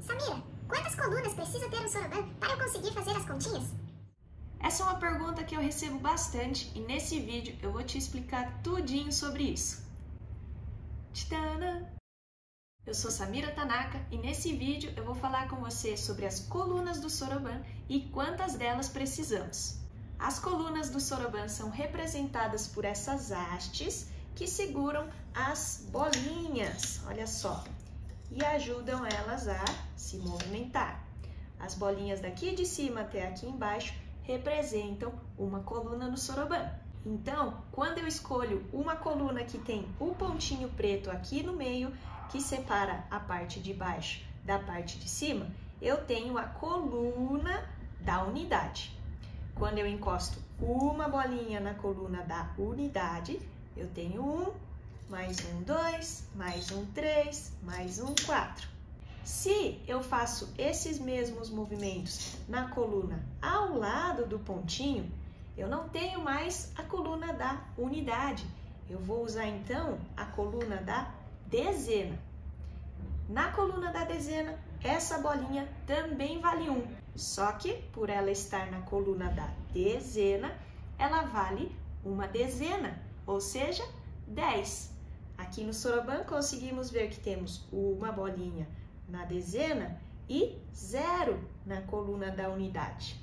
Samira, quantas colunas precisa ter um soroban para eu conseguir fazer as continhas? Essa é uma pergunta que eu recebo bastante e nesse vídeo eu vou te explicar tudinho sobre isso. Tcharam! Eu sou Samira Tanaka e nesse vídeo eu vou falar com você sobre as colunas do soroban e quantas delas precisamos. As colunas do soroban são representadas por essas hastes que seguram as bolinhas, olha só, e ajudam elas a se movimentar. As bolinhas daqui de cima até aqui embaixo representam uma coluna no soroban. Então, quando eu escolho uma coluna que tem o pontinho preto aqui no meio, que separa a parte de baixo da parte de cima, eu tenho a coluna da unidade. Quando eu encosto uma bolinha na coluna da unidade, eu tenho 1, mais um 2, mais um 3, mais um 4. Se eu faço esses mesmos movimentos na coluna ao lado do pontinho, eu não tenho mais a coluna da unidade. Eu vou usar então a coluna da dezena. Na coluna da dezena, essa bolinha também vale 1. Só que, por ela estar na coluna da dezena, ela vale uma dezena, ou seja, 10. Aqui no soroban conseguimos ver que temos uma bolinha na dezena e 0 na coluna da unidade,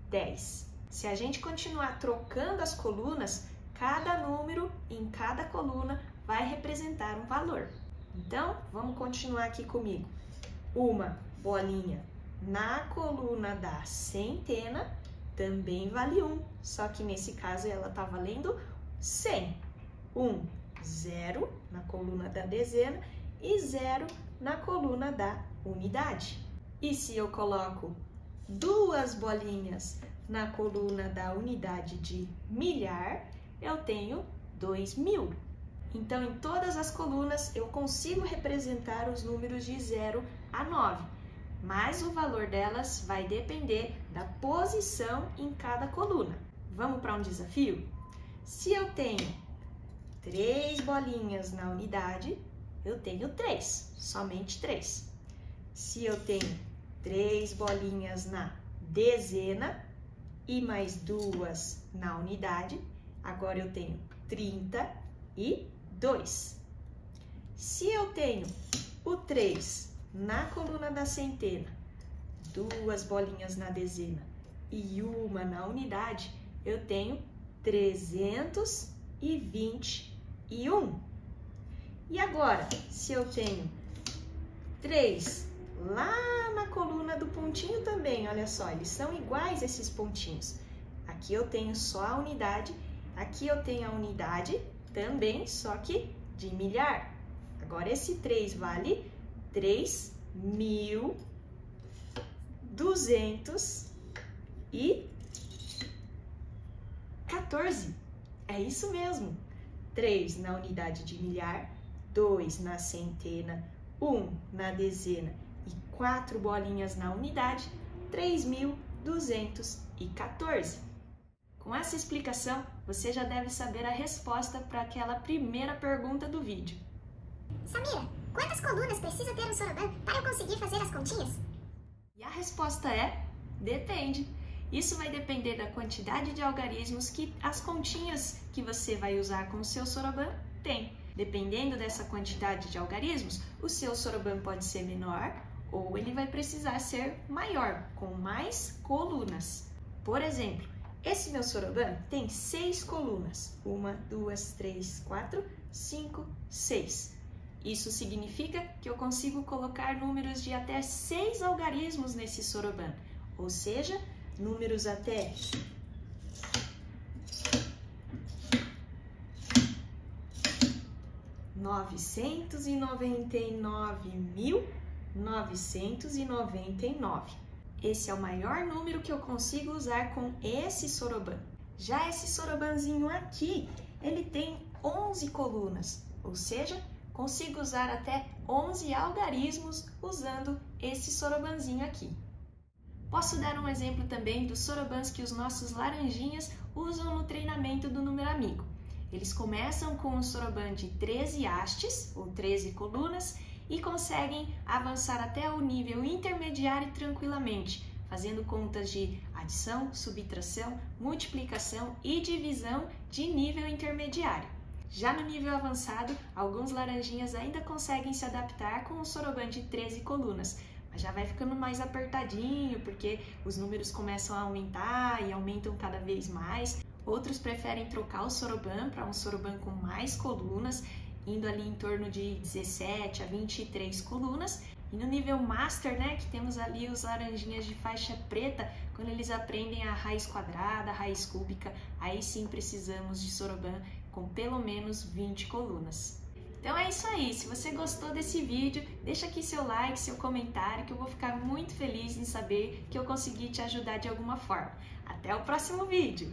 10. Se a gente continuar trocando as colunas, cada número em cada coluna vai representar um valor. Então, vamos continuar aqui comigo. Uma bolinha na coluna da centena também vale 1, só que nesse caso ela está valendo 100. 0 na coluna da dezena e 0 na coluna da unidade. E se eu coloco duas bolinhas na coluna da unidade de milhar, eu tenho 2000. Então, em todas as colunas, eu consigo representar os números de 0 a 9, mas o valor delas vai depender da posição em cada coluna. Vamos para um desafio? Se eu tenho 3 bolinhas na unidade, eu tenho 3, somente 3. Se eu tenho 3 bolinhas na dezena e mais 2 na unidade, agora eu tenho 32. Se eu tenho o 3 na coluna da centena, 2 bolinhas na dezena e uma na unidade, eu tenho 321. E agora, se eu tenho 3 lá na coluna do pontinho também, olha só, eles são iguais esses pontinhos. Aqui eu tenho só a unidade, aqui eu tenho a unidade também, só que de milhar. Agora esse 3 vale 3.214. É isso mesmo. 3 na unidade de milhar, 2 na centena, 1 na dezena e 4 bolinhas na unidade, 3.214. Com essa explicação, você já deve saber a resposta para aquela primeira pergunta do vídeo. Samira, quantas colunas precisa ter um soroban para eu conseguir fazer as continhas? E a resposta é: depende. Isso vai depender da quantidade de algarismos que as continhas que você vai usar com o seu soroban tem. Dependendo dessa quantidade de algarismos, o seu soroban pode ser menor ou ele vai precisar ser maior, com mais colunas. Por exemplo, esse meu soroban tem 6 colunas. 1, 2, 3, 4, 5, 6. Isso significa que eu consigo colocar números de até 6 algarismos nesse soroban, ou seja, números até 999.999. Esse é o maior número que eu consigo usar com esse soroban. Já esse sorobanzinho aqui, ele tem 11 colunas, ou seja, consigo usar até 11 algarismos usando esse sorobanzinho aqui. Posso dar um exemplo também dos sorobans que os nossos laranjinhas usam no treinamento do número amigo. Eles começam com um soroban de 13 hastes, ou 13 colunas, e conseguem avançar até o nível intermediário tranquilamente, fazendo contas de adição, subtração, multiplicação e divisão de nível intermediário. Já no nível avançado, alguns laranjinhas ainda conseguem se adaptar com o soroban de 13 colunas, mas já vai ficando mais apertadinho porque os números começam a aumentar e aumentam cada vez mais. Outros preferem trocar o soroban para um soroban com mais colunas, indo ali em torno de 17 a 23 colunas. E no nível Master, né, que temos ali os laranjinhas de faixa preta, quando eles aprendem a raiz quadrada, a raiz cúbica, aí sim precisamos de soroban com pelo menos 20 colunas. Então é isso aí, se você gostou desse vídeo, deixa aqui seu like, seu comentário, que eu vou ficar muito feliz em saber que eu consegui te ajudar de alguma forma. Até o próximo vídeo!